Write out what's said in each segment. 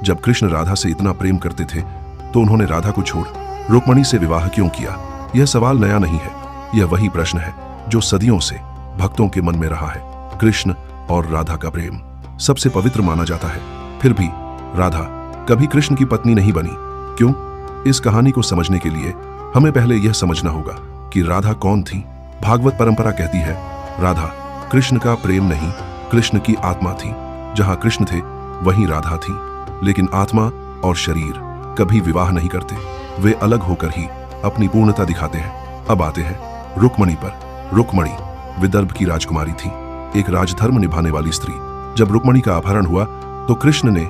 जब कृष्ण राधा से इतना प्रेम करते थे तो उन्होंने राधा को छोड़ रुक्मणी से विवाह क्यों किया? यह सवाल नया नहीं है, यह वही प्रश्न है जो सदियों से भक्तों के मन में रहा है। कृष्ण और राधा का प्रेम सबसे पवित्र माना जाता है, फिर भी राधा कभी कृष्ण की पत्नी नहीं बनी। क्यों? इस कहानी को समझने के लिए हमें पहले यह समझना होगा कि राधा कौन थी। भागवत परंपरा कहती है, राधा कृष्ण का प्रेम नहीं, कृष्ण की आत्मा थी। जहां कृष्ण थे वहीं राधा थी, लेकिन आत्मा और शरीर कभी विवाह नहीं करते, वे अलग होकर ही अपनी पूर्णता दिखाते हैं। अब आते हैं रुक्मणी पर। रुक्मणी विदर्भ की राजकुमारी थी, एक राजधर्म निभाने वाली स्त्री। जब रुक्मणी का अपहरण हुआ तो कृष्ण ने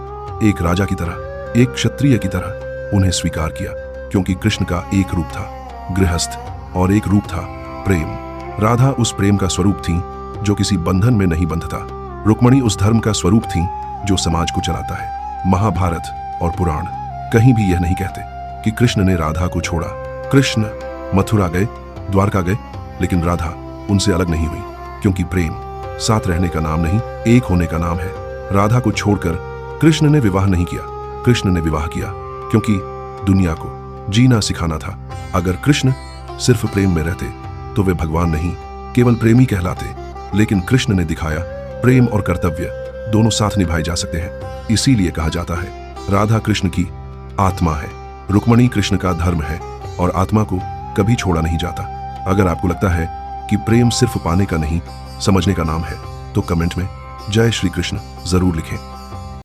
एक राजा की तरह, एक क्षत्रिय की तरह उन्हें स्वीकार किया, क्योंकि कृष्ण का एक रूप था गृहस्थ और एक रूप था प्रेम। राधा उस प्रेम का स्वरूप थी जो किसी बंधन में नहीं बंधता। रुक्मणी उस धर्म का स्वरूप थी जो समाज को चलाता है। महाभारत और पुराण कहीं भी यह नहीं कहते कि कृष्ण ने राधा को छोड़ा। कृष्ण मथुरा गए, द्वारका गए, लेकिन राधा उनसे अलग नहीं हुई, क्योंकि प्रेम साथ रहने का नाम नहीं, एक होने का नाम है। राधा को छोड़कर कृष्ण ने विवाह नहीं किया, कृष्ण ने विवाह किया क्योंकि दुनिया को जीना सिखाना था। अगर कृष्ण सिर्फ प्रेम में रहते तो वे भगवान नहीं, केवल प्रेमी कहलाते। लेकिन कृष्ण ने दिखाया प्रेम और कर्तव्य दोनों साथ निभाए जा सकते हैं। इसीलिए कहा जाता है राधा कृष्ण की आत्मा है, रुक्मणी कृष्ण का धर्म है, और आत्मा को कभी छोड़ा नहीं जाता। अगर आपको लगता है कि प्रेम सिर्फ पाने का नहीं, समझने का नाम है, तो कमेंट में जय श्री कृष्ण जरूर लिखें।